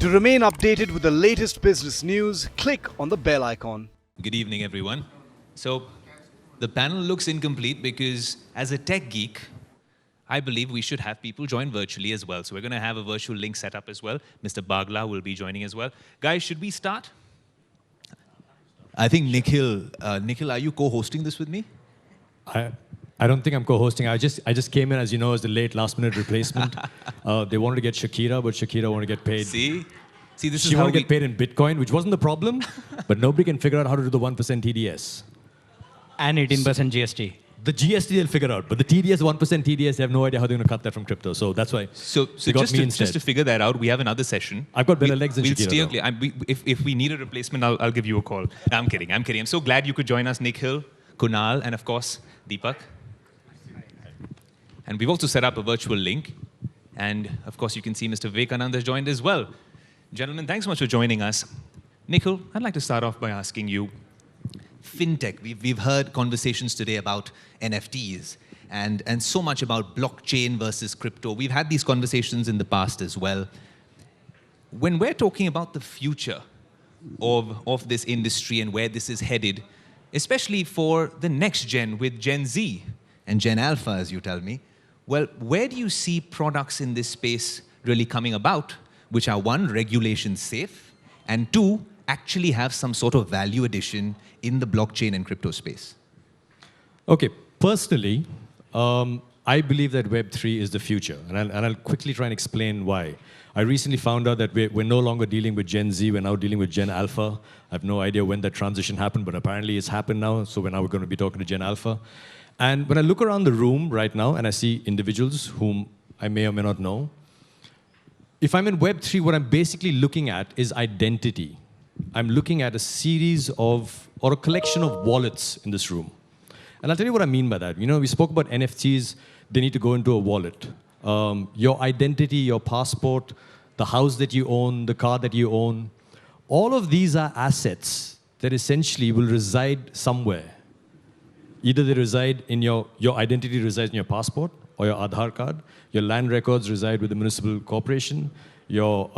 To remain updated with the latest business news, click on the bell icon. Good evening, everyone. So, the panel looks incomplete because, as a tech geek, I believe we should have people join virtually as well. So, we're going to have a virtual link set up as well. Mr. Bagla will be joining as well. Guys, should we start? I think Nikhil, are you co-hosting this with me? I don't think I'm co-hosting. I just came in, as you know, as the late last-minute replacement. They wanted to get Shakira, but Shakira wanted to get paid. See, this is she how wanted to get paid in Bitcoin, which wasn't the problem, but nobody can figure out how to do the 1% TDS. And 18% GST. The GST they'll figure out, but the TDS, 1% TDS, they have no idea how they're going to cut that from crypto. So that's why. So just to figure that out, we have another session. I've got better legs than we'll Shakira. Steer, if we need a replacement, I'll give you a call. No, I'm kidding. I'm so glad you could join us, Nikhil, Kunal, and of course, Deepak. And we've also set up a virtual link. And of course, you can see Mr. Vivekanand has joined as well. Gentlemen, thanks so much for joining us. Nikhil, I'd like to start off by asking you, Fintech, we've heard conversations today about NFTs and so much about blockchain versus crypto. We've had these conversations in the past as well. When we're talking about the future of this industry and where this is headed, especially for the next gen with Gen Z and Gen Alpha, as you tell me, well, where do you see products in this space really coming about, which are one, regulation safe, and two, actually have some sort of value addition in the blockchain and crypto space? Okay, personally, I believe that Web3 is the future, and I'll quickly try and explain why. I recently found out that we're no longer dealing with Gen Z, we're now dealing with Gen Alpha. I have no idea when that transition happened, but apparently it's happened now, so we're going to be talking to Gen Alpha. And when I look around the room right now and I see individuals whom I may or may not know, if I'm in Web3, what I'm basically looking at is identity. I'm looking at a series of, or a collection of wallets in this room. And I'll tell you what I mean by that. You know, we spoke about NFTs, they need to go into a wallet. Your identity, your passport, the house that you own, the car that you own, all of these are assets that essentially will reside somewhere. Either they reside in your identity resides in your passport or your Aadhaar card. Your land records reside with the municipal corporation. Your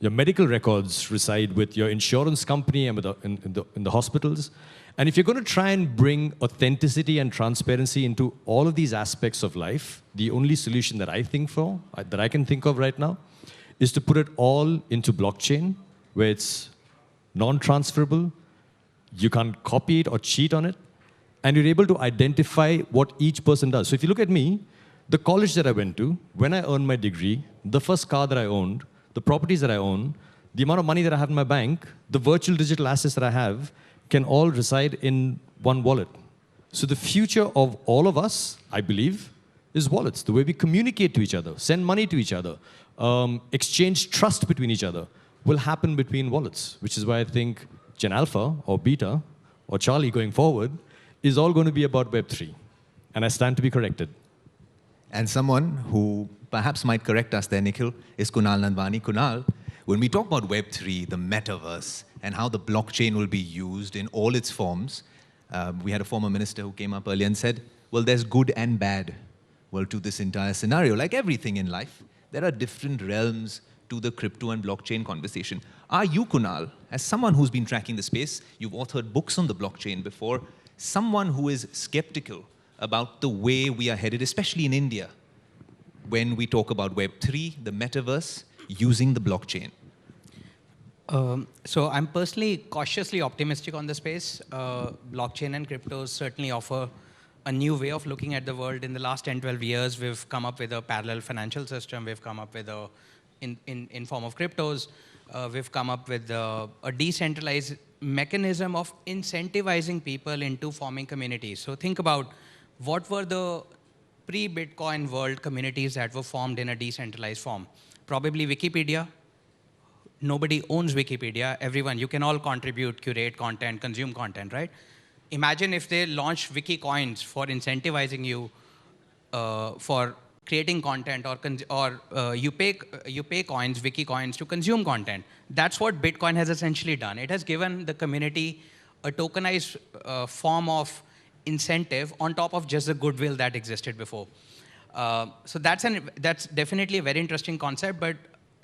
medical records reside with your insurance company and in the hospitals. And if you're going to try and bring authenticity and transparency into all of these aspects of life, the only solution that I can think of right now, is to put it all into blockchain, where it's non-transferable, you can't copy it or cheat on it, and you're able to identify what each person does. So if you look at me, the college that I went to, when I earned my degree, the first car that I owned, the properties that I own, the amount of money that I have in my bank, the virtual digital assets that I have, can all reside in one wallet. So the future of all of us, I believe, is wallets. The way we communicate to each other, send money to each other, exchange trust between each other, will happen between wallets, which is why I think Gen Alpha or Beta or Charlie going forward is all going to be about Web3. And I stand to be corrected. And someone who perhaps might correct us there, Nikhil, is Kunal Nandwani. Kunal, when we talk about Web3, the metaverse, and how the blockchain will be used in all its forms, we had a former minister who came up earlier and said, well, there's good and bad. Well, to this entire scenario, like everything in life, there are different realms to the crypto and blockchain conversation. Are you, Kunal, as someone who's been tracking the space, you've authored books on the blockchain before, someone who is skeptical about the way we are headed, especially in India, when we talk about Web3, the metaverse, using the blockchain? So I'm personally cautiously optimistic on the space. Blockchain and cryptos certainly offer a new way of looking at the world. In the last 10, 12 years, we've come up with a parallel financial system. We've come up with in form of cryptos. We've come up with a decentralized mechanism of incentivizing people into forming communities. So think about what were the pre-Bitcoin world communities that were formed in a decentralized form. Probably Wikipedia. Nobody owns Wikipedia. Everyone, you can all contribute, curate content, consume content, right? Imagine if they launched wiki coins for incentivizing you for creating content, or you pay coins, wiki coins, to consume content. That's what Bitcoin has essentially done. It has given the community a tokenized form of incentive on top of just the goodwill that existed before. So that's definitely a very interesting concept, but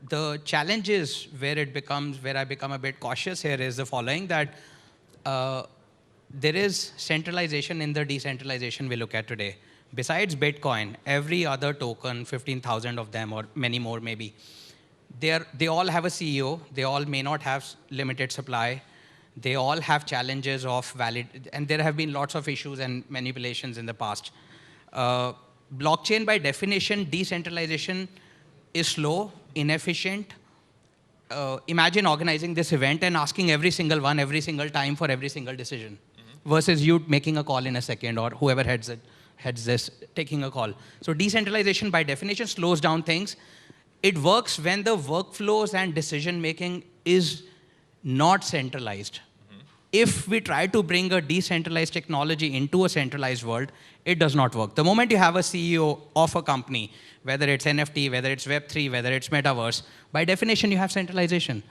the challenge is where I become a bit cautious here is the following, that there is centralization in the decentralization we look at today. Besides Bitcoin, every other token, 15,000 of them or many more maybe, they all have a CEO. They all may not have limited supply. They all have challenges of and there have been lots of issues and manipulations in the past. Blockchain, by definition, decentralization is slow, inefficient. Imagine organizing this event and asking every single one, every single time for every single decision, versus you making a call in a second, or whoever heads this taking a call. So decentralization, by definition, slows down things. It works when the workflows and decision making is not centralized. If we try to bring a decentralized technology into a centralized world, it does not work. The moment you have a CEO of a company, whether it's NFT, whether it's Web3, whether it's Metaverse, by definition, you have centralization.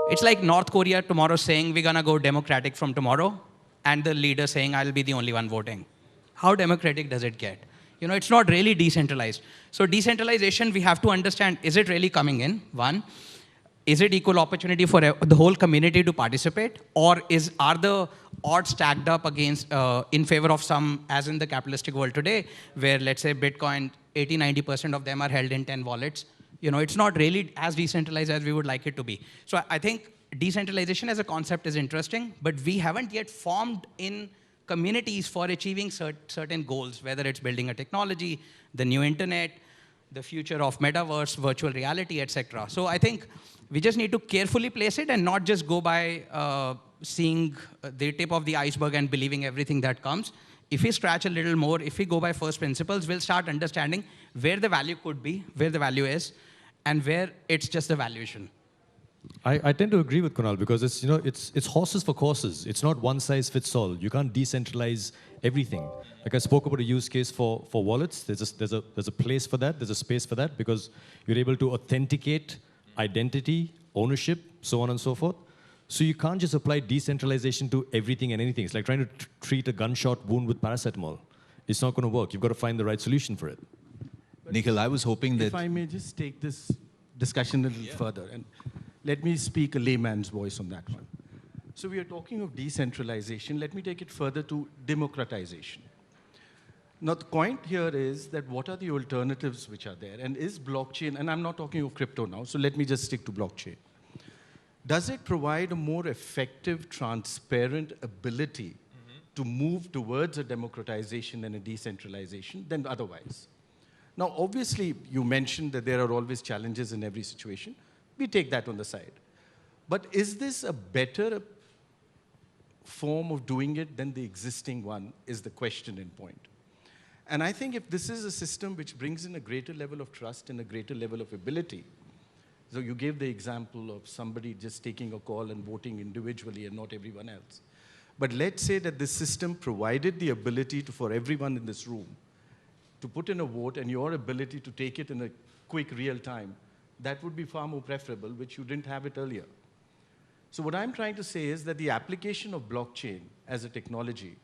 It's like North Korea tomorrow saying, we're going to go democratic from tomorrow, and the leader saying, I'll be the only one voting. How democratic does it get? You know, it's not really decentralized. So decentralization, we have to understand, is it really coming in? One. Is it equal opportunity for the whole community to participate? Or are the odds stacked up against, in favor of some, as in the capitalistic world today, where let's say Bitcoin, 80-90% of them are held in 10 wallets. You know, it's not really as decentralized as we would like it to be. So I think decentralization as a concept is interesting, but we haven't yet formed in communities for achieving certain goals, whether it's building a technology, the new internet, the future of metaverse, virtual reality, etc. So I think we just need to carefully place it and not just go by seeing the tip of the iceberg and believing everything that comes. If we scratch a little more, if we go by first principles, we'll start understanding where the value could be, where the value is, and where it's just the valuation. I tend to agree with Kunal because it's horses for courses. It's not one size fits all. You can't decentralize everything. Like I spoke about a use case for wallets. There's a place for that. There's a space for that because you're able to authenticate identity, ownership, so on and so forth. So you can't just apply decentralization to everything and anything. It's like trying to treat a gunshot wound with paracetamol. It's not going to work. You've got to find the right solution for it. Nikhil, I was hoping that... If I may just take this discussion a little further, and let me speak a layman's voice on that one. So we are talking of decentralization. Let me take it further to democratization. Now, the point here is that what are the alternatives which are there? And is blockchain, and I'm not talking of crypto now, so let me just stick to blockchain. Does it provide a more effective, transparent ability to move towards a democratization and a decentralization than otherwise? Now, obviously, you mentioned that there are always challenges in every situation. We take that on the side. But is this a better form of doing it than the existing one is the question in point. And I think if this is a system which brings in a greater level of trust and a greater level of ability, so you gave the example of somebody just taking a call and voting individually and not everyone else. But let's say that this system provided the ability for everyone in this room to put in a vote and your ability to take it in a quick real time, that would be far more preferable, which you didn't have it earlier. So what I'm trying to say is that the application of blockchain as a technology,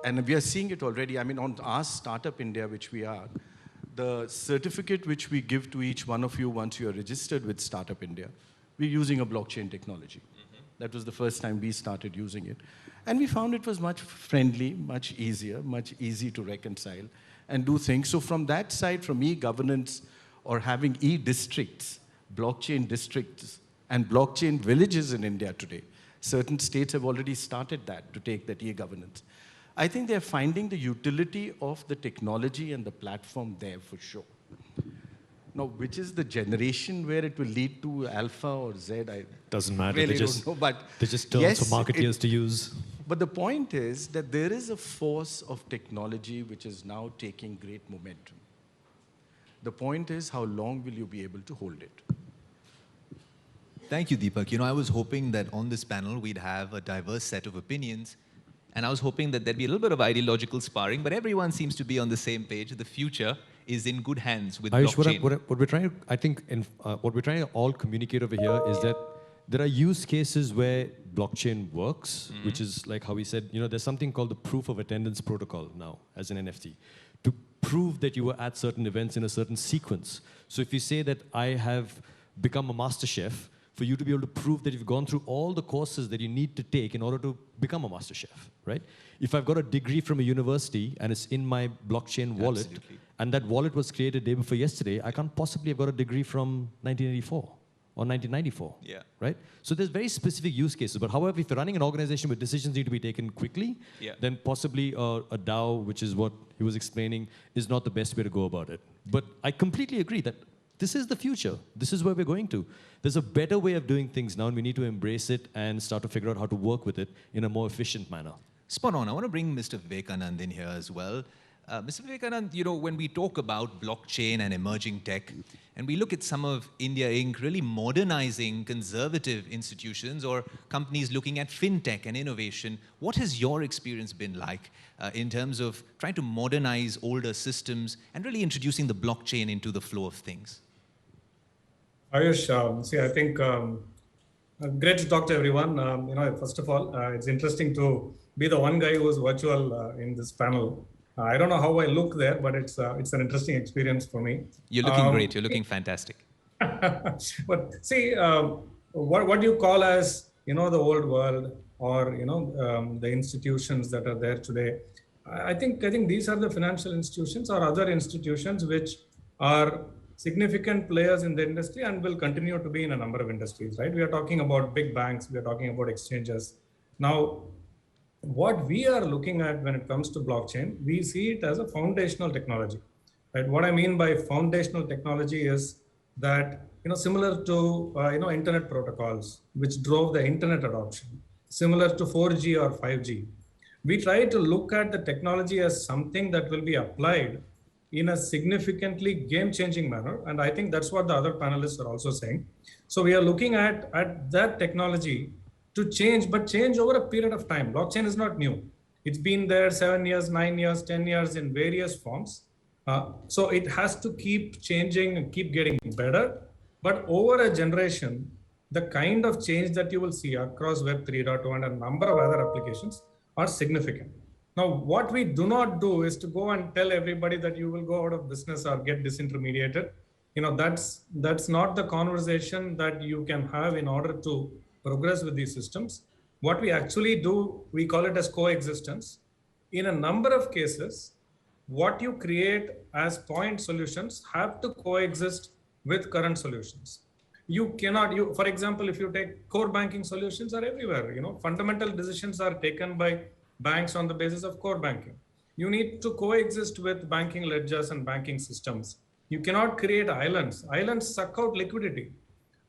and we are seeing it already, I mean, on our Startup India, which we are, the certificate which we give to each one of you once you are registered with Startup India, we're using a blockchain technology. That was the first time we started using it. And we found it was much friendly, much easier, much easy to reconcile and do things. So from that side, from e-governance or having e-districts, blockchain districts, and blockchain villages in India today, certain states have already started that to take that e-governance. I think they're finding the utility of the technology and the platform there for sure. Now, which is the generation where it will lead to alpha or Z? I doesn't matter. really don't know, but they just terms yes, for marketeers to use. But the point is that there is a force of technology which is now taking great momentum. The point is, how long will you be able to hold it? Thank you, Deepak. You know, I was hoping that on this panel we'd have a diverse set of opinions, and I was hoping that there'd be a little bit of ideological sparring, but everyone seems to be on the same page. The future is in good hands with blockchain. What we're trying to, I think, what we're trying to all communicate over here is that there are use cases where blockchain works, which is like how we said, you know, there's something called the proof of attendance protocol now as an NFT to prove that you were at certain events in a certain sequence. So if you say that I have become a master chef for you to be able to prove that you've gone through all the courses that you need to take in order to become a master chef, right? If I've got a degree from a university and it's in my blockchain wallet, Absolutely. and that wallet was created day before yesterday, I can't possibly have got a degree from 1984 or 1994, Yeah. right? So there's very specific use cases. But however, if you're running an organization where decisions need to be taken quickly, Yeah. then possibly a DAO, which is what he was explaining, is not the best way to go about it. But I completely agree that this is the future. This is where we're going to. There's a better way of doing things now, and we need to embrace it and start to figure out how to work with it in a more efficient manner. Spot on. I want to bring Mr. Vivekanand in here as well. Mr. Vivekanand, you know, when we talk about blockchain and emerging tech, and we look at some of India Inc. really modernizing conservative institutions or companies looking at fintech and innovation, what has your experience been like in terms of trying to modernize older systems and really introducing the blockchain into the flow of things? Ayush, I think great to talk to everyone. First of all, it's interesting to be the one guy who's virtual in this panel. I don't know how I look there, but it's an interesting experience for me. You're looking great. You're looking fantastic. But see, what do you call as the old world or the institutions that are there today? I think these are the financial institutions or other institutions which are significant players in the industry and will continue to be in a number of industries, right? We are talking about big banks, we are talking about exchanges. Now, what we are looking at when it comes to blockchain, we see it as a foundational technology, right? What I mean by foundational technology is that, similar to, internet protocols, which drove the internet adoption, similar to 4G or 5G, we try to look at the technology as something that will be applied in a significantly game-changing manner. And I think that's what the other panelists are also saying. So we are looking at that technology to change, but change over a period of time. Blockchain is not new. It's been there 7 years, 9 years, 10 years in various forms. So it has to keep changing and keep getting better. But over a generation, the kind of change that you will see across Web 3.0 and a number of other applications are significant. Now, what we do not do is to go and tell everybody that you will go out of business or get disintermediated. That's not the conversation that you can have in order to progress with these systems. What we actually do, we call it as coexistence. In a number of cases, what you create as point solutions have to coexist with current solutions. You cannot, for example, if you take core banking solutions are everywhere, fundamental decisions are taken by banks on the basis of core banking. You need to coexist with banking ledgers and banking systems. You cannot create islands. Islands suck out liquidity.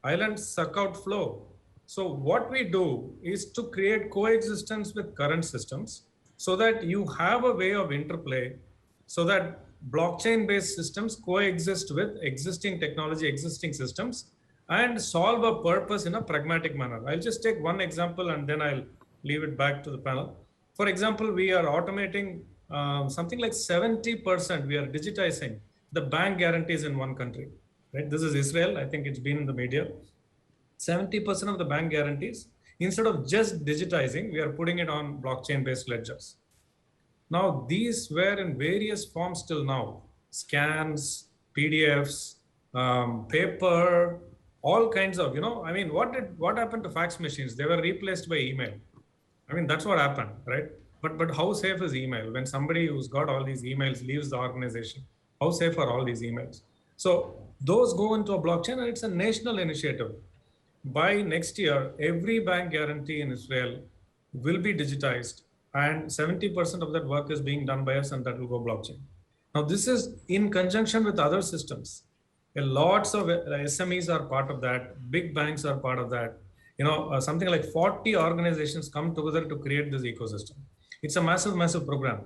Islands suck out flow. So what we do is to create coexistence with current systems so that you have a way of interplay so that blockchain-based systems coexist with existing technology, existing systems, and solve a purpose in a pragmatic manner. I'll just take one example and then I'll leave it back to the panel. For example, we are automating something like 70%, we are digitizing the bank guarantees in one country, right? This is Israel. I think it's been in the media. 70% of the bank guarantees, instead of just digitizing, we are putting it on blockchain-based ledgers. Now, these were in various forms till now, scans, PDFs, paper, all kinds of, what happened to fax machines? They were replaced by email. That's what happened, right? But how safe is email? When somebody who's got all these emails leaves the organization, how safe are all these emails? So those go into a blockchain and it's a national initiative. By next year, every bank guarantee in Israel will be digitized and 70% of that work is being done by us and that will go blockchain. Now, this is in conjunction with other systems. Lots of SMEs are part of that. Big banks are part of that. Something like 40 organizations come together to create this ecosystem. It's a massive, massive program.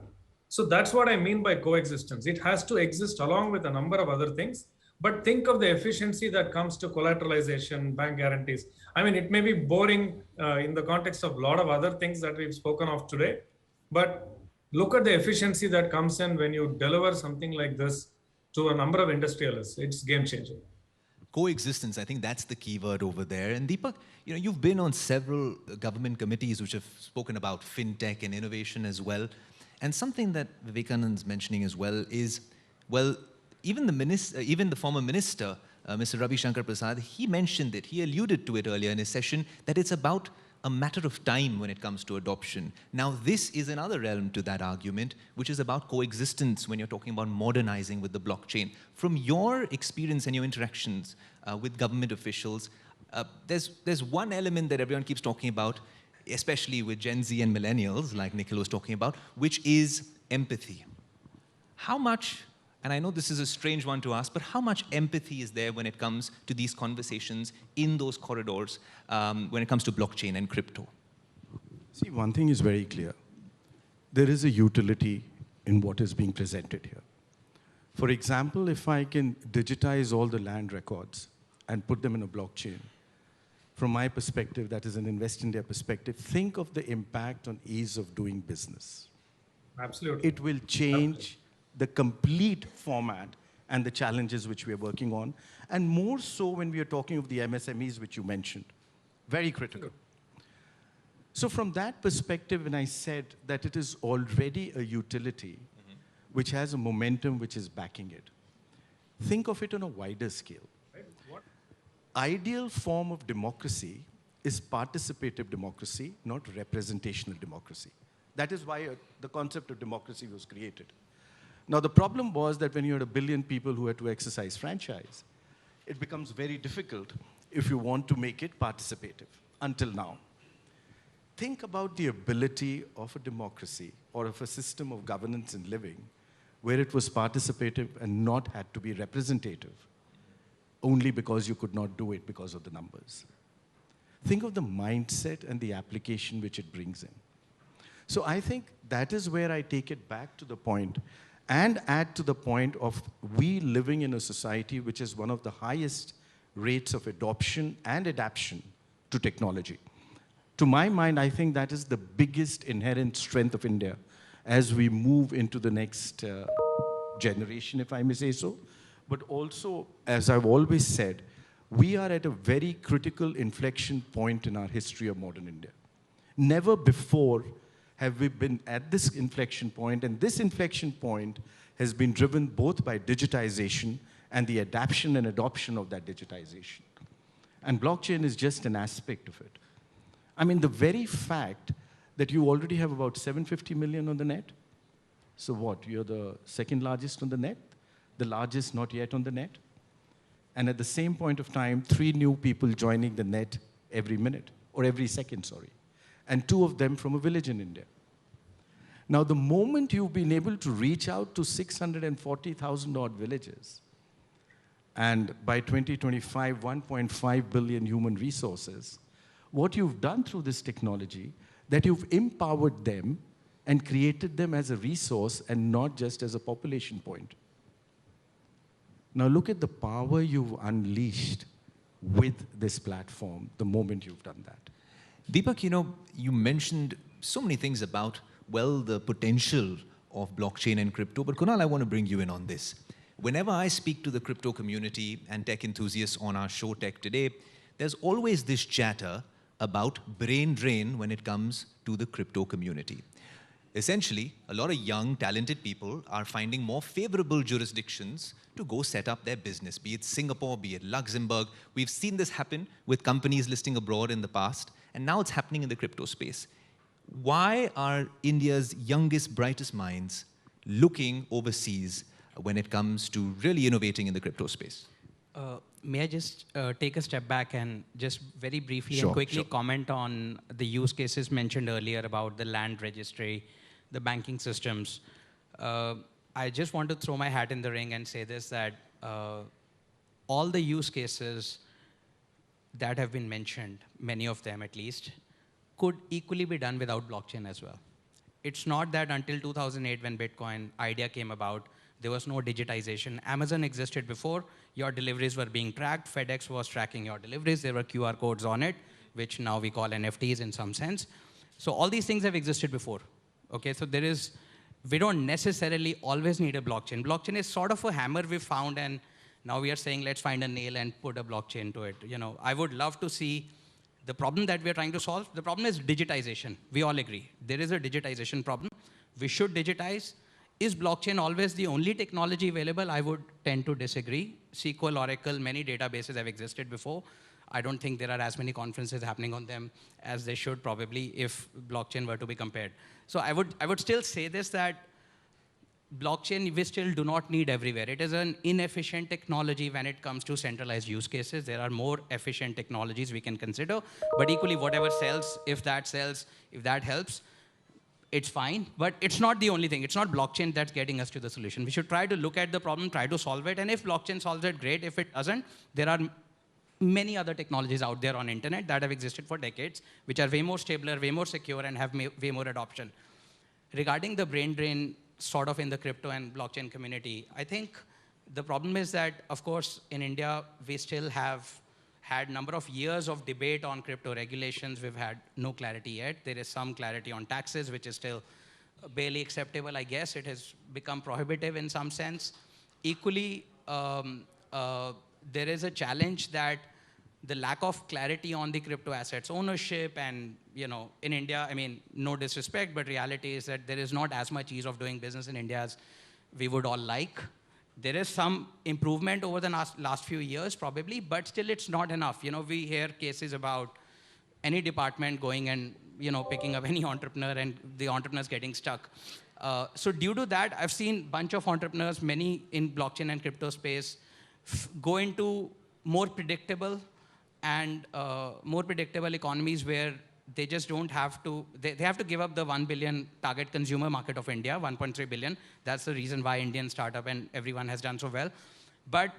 So that's what I mean by coexistence. It has to exist along with a number of other things. But think of the efficiency that comes to collateralization, bank guarantees. It may be boring in the context of a lot of other things that we've spoken of today, but look at the efficiency that comes in when you deliver something like this to a number of industrialists. It's game changing. Coexistence, I think that's the key word over there. And Deepak, you've been on several government committees which have spoken about fintech and innovation as well. And something that Vivekanand's mentioning as well is, even the former minister Mr. Ravi Shankar Prasad, he mentioned it, he alluded to it earlier in his session, that it's about a matter of time when it comes to adoption. Now, this is another realm to that argument, which is about coexistence when you're talking about modernizing with the blockchain. From your experience and your interactions with government officials, there's one element that everyone keeps talking about, especially with Gen Z and millennials, like Nikhil was talking about, which is empathy. How much, and I know this is a strange one to ask, but how much empathy is there when it comes to these conversations in those corridors when it comes to blockchain and crypto? See, one thing is very clear. There is a utility in what is being presented here. For example, if I can digitize all the land records and put them in a blockchain, from my perspective, that is an Invest India perspective, think of the impact on ease of doing business. Absolutely. It will change the complete format and the challenges which we are working on, and more so when we are talking of the MSMEs which you mentioned. Very critical. So from that perspective, when I said that it is already a utility which has a momentum which is backing it, think of it on a wider scale. Ideal form of democracy is participative democracy, not representational democracy. That is why the concept of democracy was created. Now, the problem was that when you had 1 billion people who had to exercise franchise, it becomes very difficult if you want to make it participative, until now. Think about the ability of a democracy or of a system of governance and living where it was participative and not had to be representative, only because you could not do it because of the numbers. Think of the mindset and the application which it brings in. So I think that is where I take it back to the point and add to the point of we living in a society which is one of the highest rates of adoption and adaptation to technology. To my mind, I think that is the biggest inherent strength of India as we move into the next generation, if I may say so. But also, as I've always said, we are at a very critical inflection point in our history of modern India. Never before have we been at this inflection point, and this inflection point has been driven both by digitization and the adaptation and adoption of that digitization. And blockchain is just an aspect of it. I mean, the very fact that you already have about 750 million on the net, so what, you're the second largest on the net, the largest not yet on the net, and at the same point of time, 3 new people joining the net every minute, or every second, sorry, and 2 of them from a village in India. Now, the moment you've been able to reach out to 640,000 odd villages, and by 2025, 1.5 billion human resources, what you've done through this technology, that you've empowered them and created them as a resource and not just as a population point. Now look at the power you've unleashed with this platform the moment you've done that. Deepak, you mentioned so many things about, well, the potential of blockchain and crypto, but Kunal, I want to bring you in on this. Whenever I speak to the crypto community and tech enthusiasts on our show Tech Today, there's always this chatter about brain drain when it comes to the crypto community. Essentially, a lot of young, talented people are finding more favorable jurisdictions to go set up their business, be it Singapore, be it Luxembourg. We've seen this happen with companies listing abroad in the past, and now it's happening in the crypto space. Why are India's youngest, brightest minds looking overseas when it comes to really innovating in the crypto space? May I just take a step back and just very briefly Sure, and quickly sure. comment on the use cases mentioned earlier about the land registry, the banking systems. I just want to throw my hat in the ring and say this, that all the use cases that have been mentioned, many of them at least, could equally be done without blockchain as well. It's not that until 2008 when Bitcoin idea came about, there was no digitization. Amazon existed before, your deliveries were being tracked, FedEx was tracking your deliveries, there were QR codes on it, which now we call NFTs in some sense. So all these things have existed before. Okay, so we don't necessarily always need a blockchain. Blockchain is sort of a hammer we found, and now we are saying let's find a nail and put a blockchain to it. I would love to see the problem that we are trying to solve. The problem is digitization. We all agree. There is a digitization problem. We should digitize. Is blockchain always the only technology available? I would tend to disagree. SQL, Oracle, many databases have existed before. I don't think there are as many conferences happening on them as they should probably if blockchain were to be compared. So I would still say this, that blockchain we still do not need everywhere. It is an inefficient technology when it comes to centralized use cases. There are more efficient technologies we can consider, but equally whatever sells, if that helps, it's fine, but it's not the only thing. It's not blockchain that's getting us to the solution. We should try to look at the problem, try to solve it, and if blockchain solves it, great. If it doesn't, there are many other technologies out there on internet that have existed for decades, which are way more stabler, way more secure, and have way more adoption. Regarding the brain drain sort of in the crypto and blockchain community, I think the problem is that, of course, in India, we still have had a number of years of debate on crypto regulations. We've had no clarity yet. There is some clarity on taxes, which is still barely acceptable, I guess. It has become prohibitive in some sense. Equally, there is a challenge that the lack of clarity on the crypto assets ownership, and in India, I mean, no disrespect, but reality is that there is not as much ease of doing business in India as we would all like. There is some improvement over the last few years, probably, but still it's not enough. We hear cases about any department going and picking up any entrepreneur and the entrepreneurs getting stuck. So due to that, I've seen a bunch of entrepreneurs, many in blockchain and crypto space, go into more predictable economies where they just don't have to, they have to give up the 1 billion target consumer market of India, 1.3 billion. That's the reason why Indian startup and everyone has done so well. But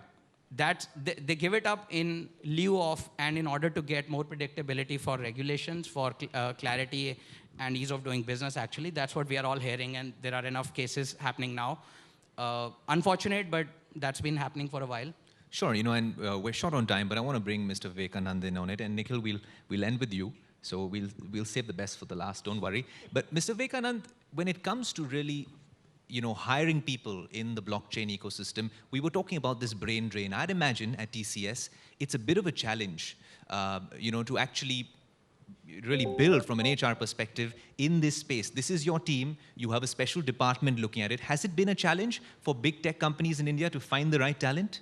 they give it up in lieu of, and in order to get more predictability for regulations, for clarity and ease of doing business, actually. That's what we are all hearing, and there are enough cases happening now. Unfortunate, but that's been happening for a while. Sure, and we're short on time, but I want to bring Mr. Vivekanand in on it. And Nikhil, we'll end with you. So we'll save the best for the last, don't worry. But Mr. Vivekanand, when it comes to really, hiring people in the blockchain ecosystem, we were talking about this brain drain. I'd imagine at TCS, it's a bit of a challenge, to actually really build from an HR perspective in this space. This is your team. You have a special department looking at it. Has it been a challenge for big tech companies in India to find the right talent?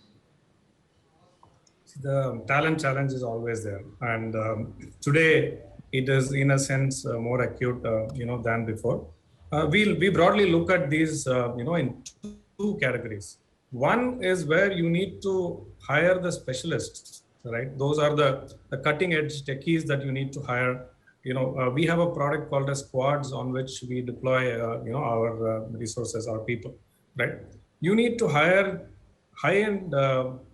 The talent challenge is always there, and today it is in a sense more acute, than before. We broadly look at these, in two categories. One is where you need to hire the specialists, right? Those are the cutting edge techies that you need to hire. We have a product called as Squads on which we deploy, our resources, our people, right? You need to hire high-end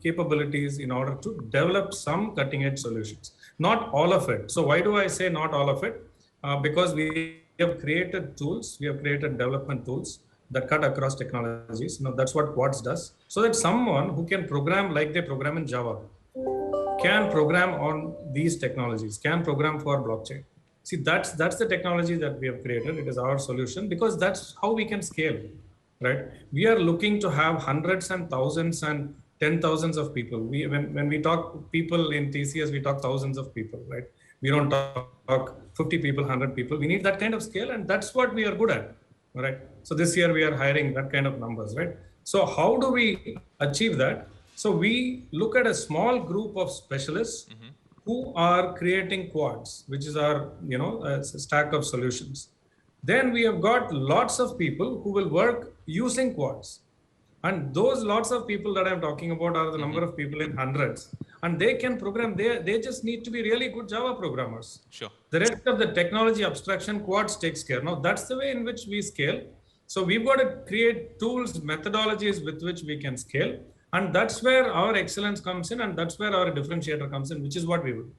capabilities in order to develop some cutting-edge solutions. Not all of it. So why do I say not all of it? Because we have created tools, we have created development tools that cut across technologies. That's what Quads does. So that someone who can program like they program in Java can program on these technologies, can program for blockchain. See, that's the technology that we have created. It is our solution because that's how we can scale. Right? We are looking to have hundreds and thousands and 10,000s of people. When we talk people in TCS, we talk thousands of people, right? We don't talk 50 people, 100 people. We need that kind of scale, and that's what we are good at, right? So this year we are hiring that kind of numbers, right? So how do we achieve that? So we look at a small group of specialists who are creating Quads, which is our, a stack of solutions. Then we have got lots of people who will work using Quads. And those lots of people that I'm talking about are the number of people in hundreds. And they can program, they just need to be really good Java programmers. Sure. The rest of the technology abstraction, Quads takes care. Now, that's the way in which we scale. So we've got to create tools, methodologies with which we can scale. And that's where our excellence comes in, and that's where our differentiator comes in, which is what we would.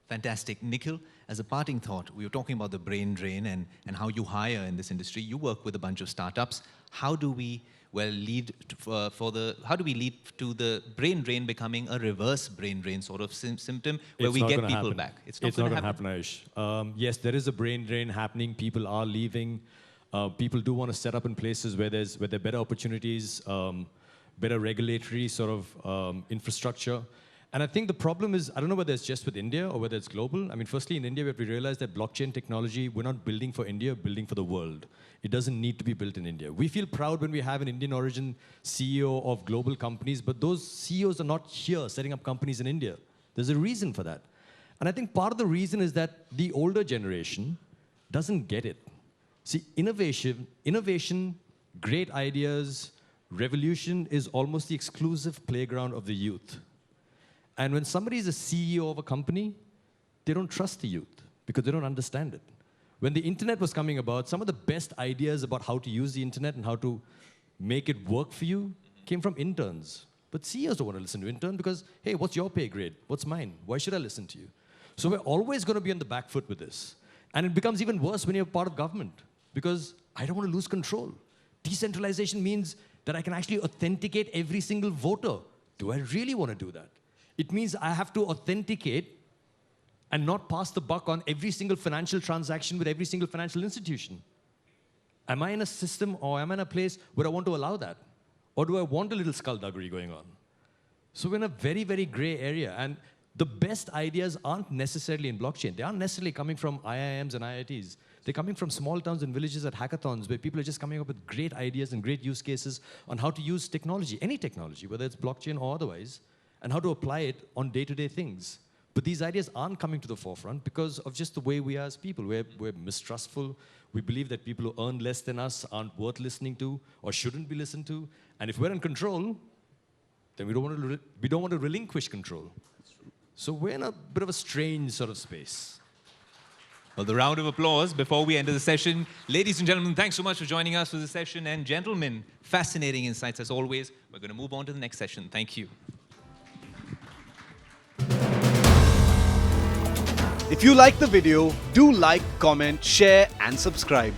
Fantastic. Nikhil, as a parting thought, we were talking about the brain drain and how you hire in this industry. You work with a bunch of startups. How do we lead how do we lead to the brain drain becoming a reverse brain drain sort of symptom where we get people back? It's not going to happen, Ayush. Yes, there is a brain drain happening. People are leaving. People do want to set up in places where there are better opportunities, better regulatory sort of infrastructure. And I think the problem is, I don't know whether it's just with India or whether it's global. I mean, firstly, in India, we have to realize that blockchain technology, we're not building for India, we're building for the world. It doesn't need to be built in India. We feel proud when we have an Indian origin CEO of global companies, but those CEOs are not here setting up companies in India. There's a reason for that. And I think part of the reason is that the older generation doesn't get it. See, innovation, great ideas, revolution is almost the exclusive playground of the youth. And when somebody is a CEO of a company, they don't trust the youth because they don't understand it. When the internet was coming about, some of the best ideas about how to use the internet and how to make it work for you came from interns. But CEOs don't want to listen to interns because, hey, what's your pay grade? What's mine? Why should I listen to you? So we're always going to be on the back foot with this. And it becomes even worse when you're part of government because I don't want to lose control. Decentralization means that I can actually authenticate every single voter. Do I really want to do that? It means I have to authenticate and not pass the buck on every single financial transaction with every single financial institution. Am I in a system or am I in a place where I want to allow that? Or do I want a little skullduggery going on? So we're in a very, very gray area. And the best ideas aren't necessarily in blockchain. They aren't necessarily coming from IIMs and IITs. They're coming from small towns and villages at hackathons where people are just coming up with great ideas and great use cases on how to use technology, any technology, whether it's blockchain or otherwise, and how to apply it on day-to-day things. But these ideas aren't coming to the forefront because of just the way we are as people. We're mistrustful. We believe that people who earn less than us aren't worth listening to or shouldn't be listened to. And if we're in control, then we don't want to relinquish control. So we're in a bit of a strange sort of space. Well, the round of applause before we end the session. Ladies and gentlemen, thanks so much for joining us for the session. And gentlemen, fascinating insights as always. We're going to move on to the next session. Thank you. If you like the video, do like, comment, share and subscribe.